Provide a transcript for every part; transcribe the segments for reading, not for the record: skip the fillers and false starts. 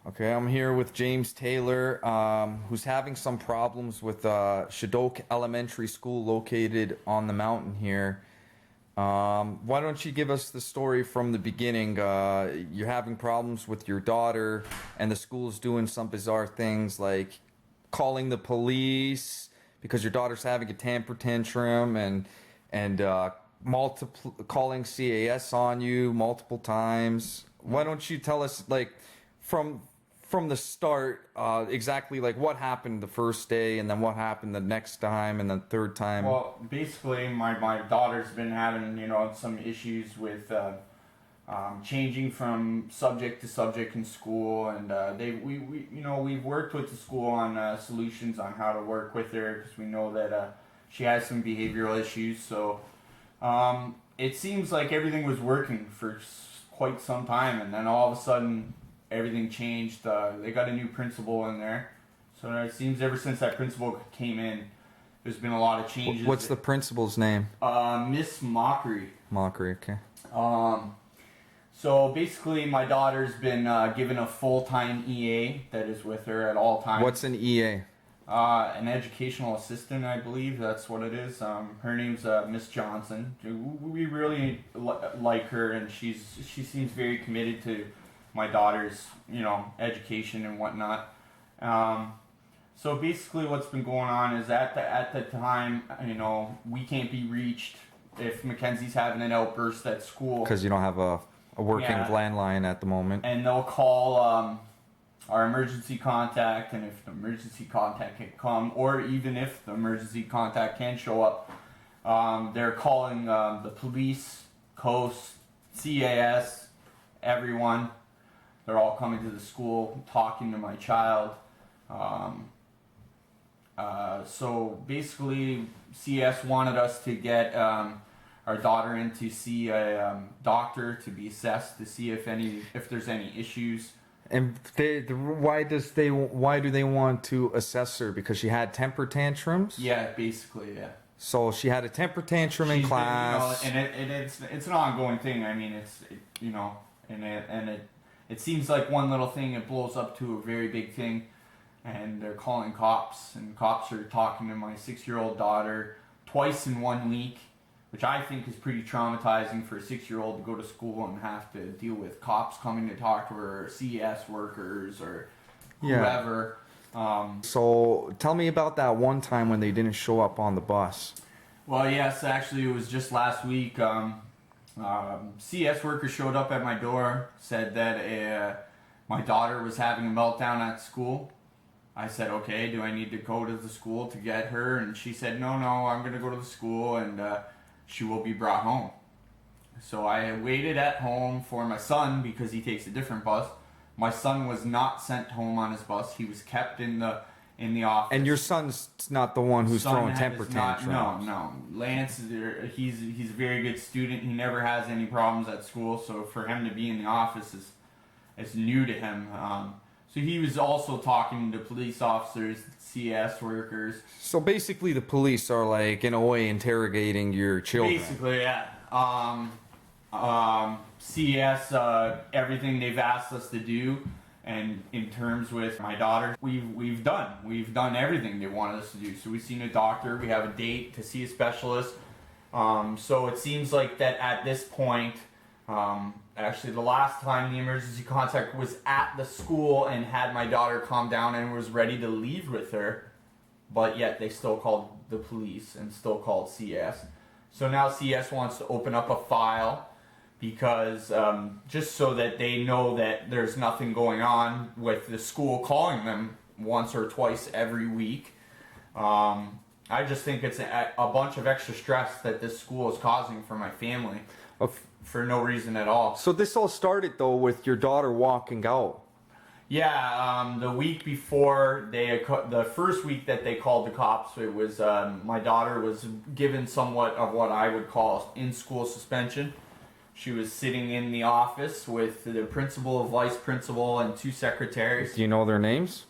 Okay, I'm here with James Taylor, who's having some problems with Chedoke Elementary School located on the mountain here. Why don't you give us the story from the beginning? You're having problems with your daughter, and the school's doing some bizarre things like calling the police because your daughter's having a temper tantrum and multiple calling CAS on you multiple times. Why don't you tell us from the start, exactly like what happened the first day, and then what happened the next time, and the third time. Well, basically, my daughter's been having some issues with changing from subject to subject in school, and we've worked with the school on solutions on how to work with her because we know that she has some behavioral issues. So it seems like everything was working for quite some time, and then all of a sudden everything changed. They got a new principal in there. So it seems ever since that principal came in, there's been a lot of changes. What's the principal's name? Miss Mockery. Mockery, okay. So basically my daughter's been given a full-time EA that is with her at all times. What's an EA? An educational assistant, I believe that's what it is. Her name's Miss Johnson. We really like her, and she seems very committed to my daughter's, education and whatnot. So basically what's been going on is at the time, we can't be reached if Mackenzie's having an outburst at school. Because you don't have a working landline at the moment. And they'll call our emergency contact, and if the emergency contact can come, or even if the emergency contact can show up, they're calling the police, COAS, CAS, everyone. They're all coming to the school, talking to my child. So basically, CS wanted us to get our daughter in to see a doctor to be assessed to see if there's any issues. And why do they want to assess her? Because she had temper tantrums? Yeah, basically, yeah. So she had a temper tantrum in class. And it's an ongoing thing. I mean, it seems like one little thing, it blows up to a very big thing, and they're calling cops, and cops are talking to my 6-year-old daughter twice in 1 week, which I think is pretty traumatizing for a 6-year-old to go to school and have to deal with cops coming to talk to her, or CES workers, or whoever. So tell me about that one time when they didn't show up on the bus. Well, yes, actually, it was just last week. CS worker showed up at my door, said that my daughter was having a meltdown at school. I said, okay, do I need to go to the school to get her? And she said, no, I'm going to go to the school, and she will be brought home. So I waited at home for my son because he takes a different bus. My son was not sent home on his bus. He was kept in the office. And your son's not the one who's throwing temper tantrums. No. Lance, he's a very good student. He never has any problems at school. So for him to be in the office is new to him. So he was also talking to police officers, CS workers. So basically, the police are like in a way interrogating your children. Basically, yeah. CS, everything they've asked us to do. And in terms with my daughter, we've done everything they wanted us to do. So we've seen a doctor, we have a date to see a specialist. So it seems like that at this point, actually the last time the emergency contact was at the school and had my daughter calm down and was ready to leave with her, but yet they still called the police and still called CS. So now CS wants to open up a file because just so that they know that there's nothing going on with the school calling them once or twice every week. I just think it's a bunch of extra stress that this school is causing for my family for no reason at all. So this all started though with your daughter walking out. Yeah, the week before the first week that they called the cops, it was my daughter was given somewhat of what I would call in-school suspension. She was sitting in the office with the principal, vice principal, and 2 secretaries. Do you know their names?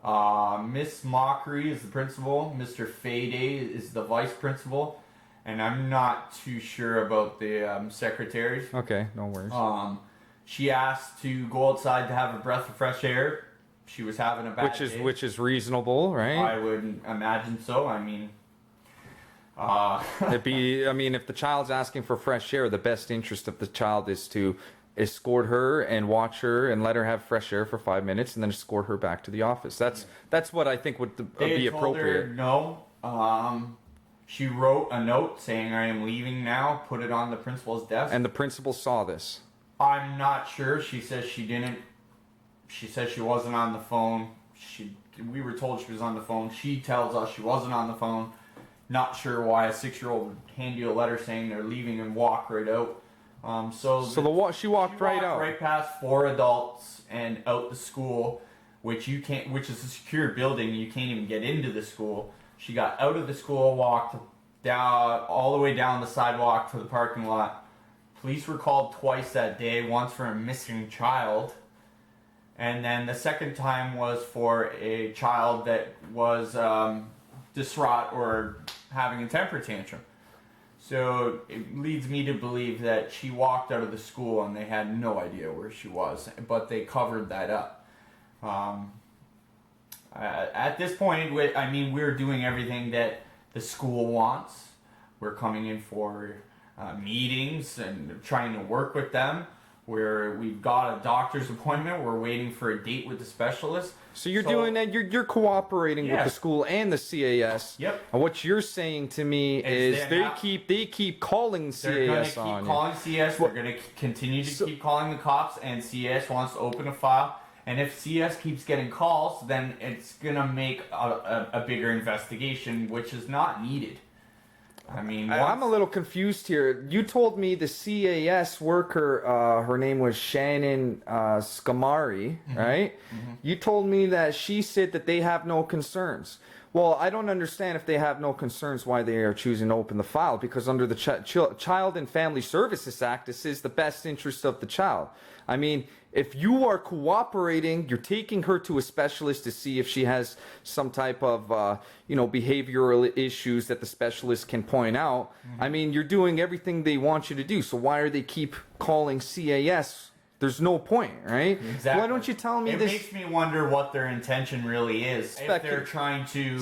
Miss Mockery is the principal. Mr. Fayday is the vice principal. And I'm not too sure about the secretaries. Okay, no worries. She asked to go outside to have a breath of fresh air. She was having a bad day. Which is reasonable, right? I would imagine so. I mean, if the child's asking for fresh air, the best interest of the child is to escort her and watch her and let her have fresh air for 5 minutes and then escort her back to the office. That's what I think would be appropriate. Her no. She wrote a note saying, "I am leaving now." Put it on the principal's desk. And the principal saw this. I'm not sure. She says she didn't. She says she wasn't on the phone. We were told she was on the phone. She tells us she wasn't on the phone. Not sure why a 6-year-old would hand you a letter saying they're leaving and walk right out. She walked right out, right past 4 adults and out the school, which is a secure building. You can't even get into the school. She got out of the school, walked down all the way down the sidewalk to the parking lot. Police were called twice that day. Once for a missing child, and then the second time was for a child that was distraught or having a temper tantrum. So it leads me to believe that she walked out of the school and they had no idea where she was, but they covered that up. At this point, we're doing everything that the school wants. We're coming in for meetings and trying to work with them. We've got a doctor's appointment. We're waiting for a date with the specialist. So you're doing that. You're cooperating with the school and the CAS. Yep. And what you're saying to me is they keep calling CAS on you. They're going to keep calling CS. They're going to continue to keep calling the cops, and CS wants to open a file. And if CS keeps getting calls, then it's going to make a bigger investigation, which is not needed. I'm a little confused here. You told me the CAS worker, her name was Shannon Scamari, right? Mm-hmm. You told me that she said that they have no concerns. Well, I don't understand if they have no concerns why they are choosing to open the file, because under the Child and Family Services Act, this is the best interest of the child. I mean, if you are cooperating, you're taking her to a specialist to see if she has some type of, behavioral issues that the specialist can point out. Mm-hmm. I mean, you're doing everything they want you to do. So why are they keep calling CAS? There's no point, right? Exactly. Why don't you tell me this? It makes me wonder what their intention really is. If they're trying to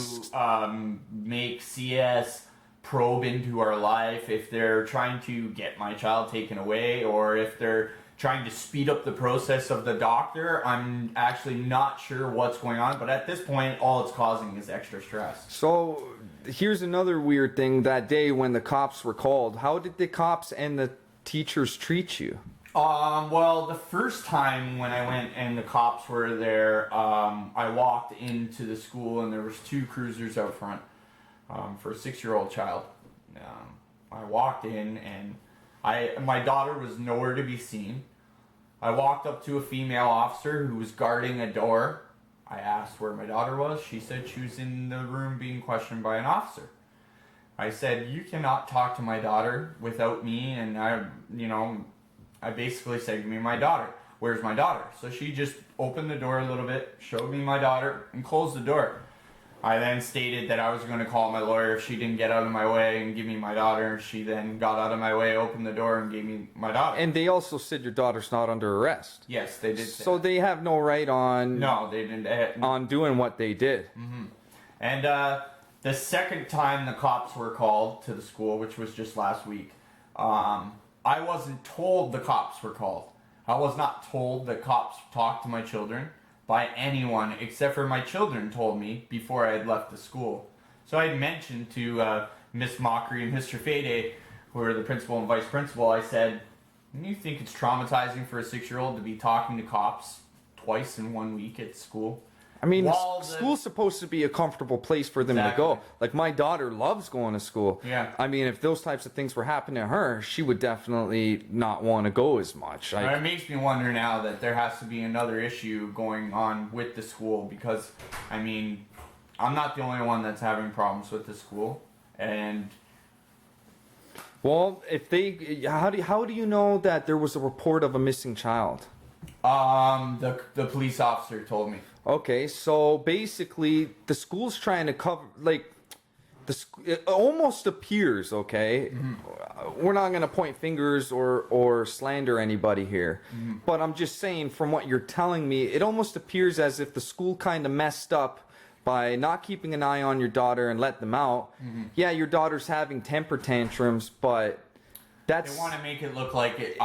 make CS probe into our life, if they're trying to get my child taken away, or if they're trying to speed up the process of the doctor, I'm actually not sure what's going on. But at this point, all it's causing is extra stress. So here's another weird thing. That day when the cops were called, how did the cops and the teachers treat you? Well, the first time when I went and the cops were there, I walked into the school and there was 2 cruisers out front for a 6-year-old child. I walked in and my daughter was nowhere to be seen. I walked up to a female officer who was guarding a door. I asked where my daughter was. She said she was in the room being questioned by an officer. I said, "You cannot talk to my daughter without me," and I basically said, "Give me my daughter. Where's my daughter?" So she just opened the door a little bit, showed me my daughter, and closed the door. I then stated that I was going to call my lawyer if she didn't get out of my way and give me my daughter. She then got out of my way, opened the door, and gave me my daughter. And they also said your daughter's not under arrest. Yes, they did say so that. They have no right on... No, they didn't. On doing what they did. Mm-hmm. And the second time the cops were called to the school, which was just last week, I wasn't told the cops were called. I was not told that cops talked to my children by anyone except for my children told me before I had left the school. So I had mentioned to Miss Mockery and Mr. Fede, who are the principal and vice principal, I said, "You think it's traumatizing for a 6-year-old to be talking to cops twice in 1 week at school?" I mean, school's supposed to be a comfortable place for them to go. Like, my daughter loves going to school. Yeah. I mean, if those types of things were happening to her, she would definitely not want to go as much. It makes me wonder now that there has to be another issue going on with the school, because, I'm not the only one that's having problems with the school. And... Well, how do you know that there was a report of a missing child? The police officer told me. Okay, so basically the school's trying to cover, it almost appears, okay, we're not going to point fingers or slander anybody here, but I'm just saying from what you're telling me, it almost appears as if the school kind of messed up by not keeping an eye on your daughter and let them out. Yeah, your daughter's having temper tantrums, but they want to make it look like it,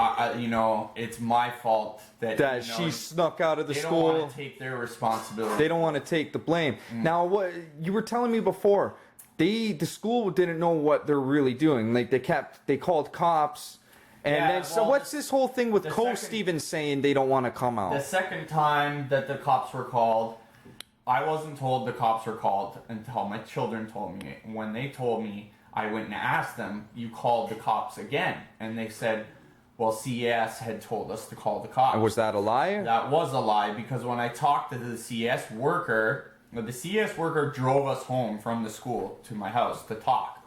it's my fault that she snuck out of the they school. don't want to take their responsibility. They don't want to take the blame. Now, what you were telling me before, the school didn't know what they're really doing. Like they called cops, and then so what's this whole thing with Coast even saying they don't want to come out? The second time that the cops were called, I wasn't told the cops were called until my children told me. When they told me, I went and asked them, you called the cops again. And they said, well, CAS had told us to call the cops. Was that a lie? That was a lie, because when I talked to the CAS worker, the CAS worker drove us home from the school to my house to talk.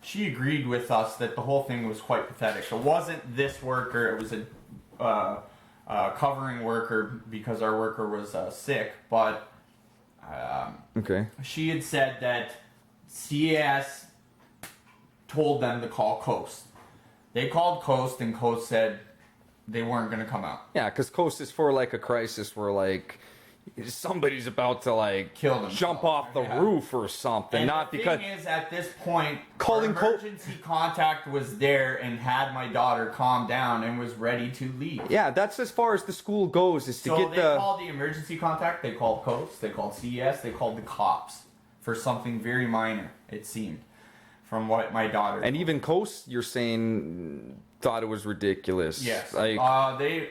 She agreed with us that the whole thing was quite pathetic. It wasn't this worker, it was a covering worker because our worker was sick, but okay. She had said that CAS told them to call Coast. They called Coast, and Coast said they weren't going to come out. Yeah, because Coast is for like a crisis where like somebody's about to like kill them, jump off the roof or something. And not the because thing is, at this point, calling emergency contact was there and had my daughter calm down and was ready to leave. Yeah, that's as far as the school goes. Is to so get they called the emergency contact. They called Coast. They called CES. They called the cops for something very minor. It seemed, from what my daughter. And even Coast, you're saying, thought it was ridiculous. Yes. Like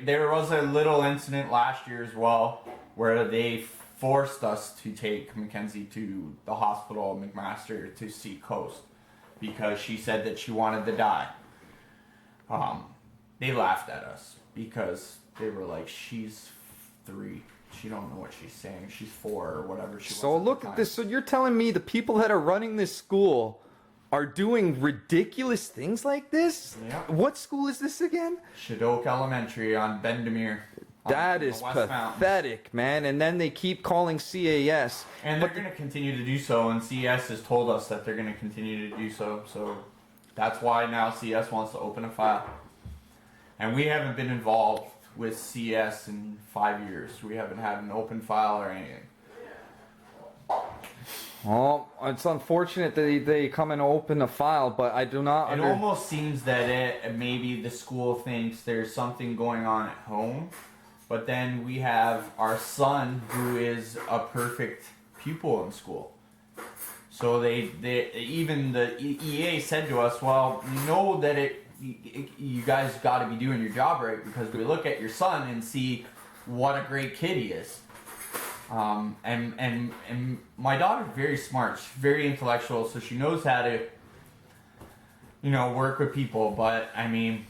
there was a little incident last year as well where they forced us to take Mackenzie to the hospital, McMaster, to see Coast because she said that she wanted to die. They laughed at us because they were like, she's 3. She don't know what she's saying. She's 4 or whatever she was. So look at this. So you're telling me the people that are running this school are doing ridiculous things like this? Yeah. What school is this again? Chedoke Elementary on Bendemeer. That is pathetic, man. And then they keep calling CAS. And they're going to continue to do so, and CS has told us that they're going to continue to do so. So that's why now CS wants to open a file. And we haven't been involved with CS in 5 years. We haven't had an open file or anything. Well, it's unfortunate that they come and open a file, but I do not. It almost seems that maybe the school thinks there's something going on at home, but then we have our son who is a perfect pupil in school. So they even the EA said to us, well, you know that you guys got to be doing your job right because we look at your son and see what a great kid he is. And my daughter's very smart. She's very intellectual, so she knows how to, work with people. But I mean,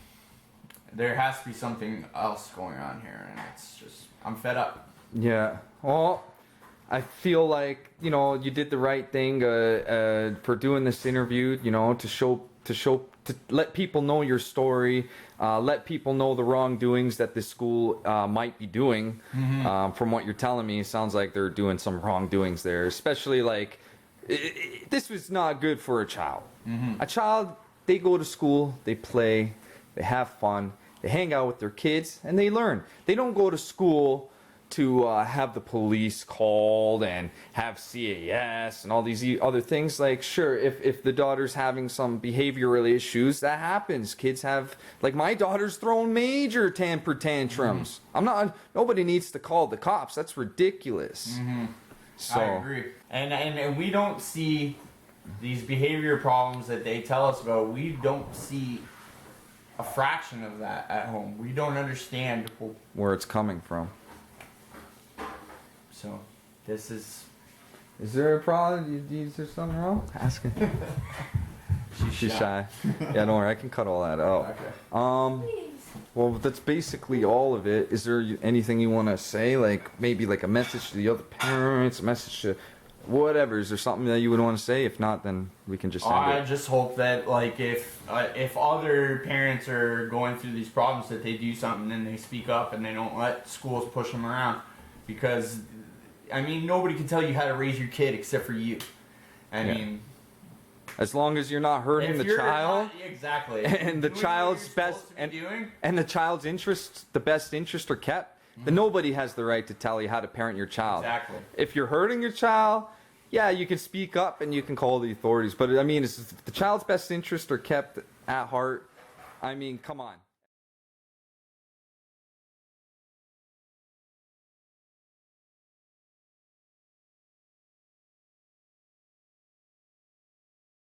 there has to be something else going on here, and it's just I'm fed up. Yeah. Well, I feel like you did the right thing for doing this interview. To let people know your story, let people know the wrongdoings that this school might be doing. From what you're telling me, it sounds like they're doing some wrongdoings there. Especially like, this was not good for a child. A child, they go to school, they play, they have fun, they hang out with their kids, and they learn. They don't go to school to have the police called and have CAS and all these other things. Like, sure, if the daughter's having some behavioral issues, that happens. Kids have, like my daughter's throwing major temper tantrums. Nobody needs to call the cops. That's ridiculous. So I agree. And we don't see these behavior problems that they tell us about. We don't see a fraction of that at home. We don't understand where it's coming from. So, this is... Is there a problem? Is there something wrong? Ask her. She's shy. Yeah, don't worry. I can cut all that out. Okay. Well, that's basically all of it. Is there anything you want to say? Like, maybe like a message to the other parents, a message to whatever. Is there something that you would want to say? If not, then we can just end I it. just hope that, like, if other parents are going through these problems, that they do something and they speak up and they don't let schools push them around. Because... I mean, nobody can tell you how to raise your kid except for you. I mean, As long as you're not hurting If the you're child, not- exactly. and the Doing what child's you're best supposed to be doing, and the child's interests, the best interests are kept, then nobody has the right to tell you how to parent your child. Exactly. If you're hurting your child, yeah, you can speak up and you can call the authorities. But I mean, if the child's best interests are kept at heart, I mean, come on.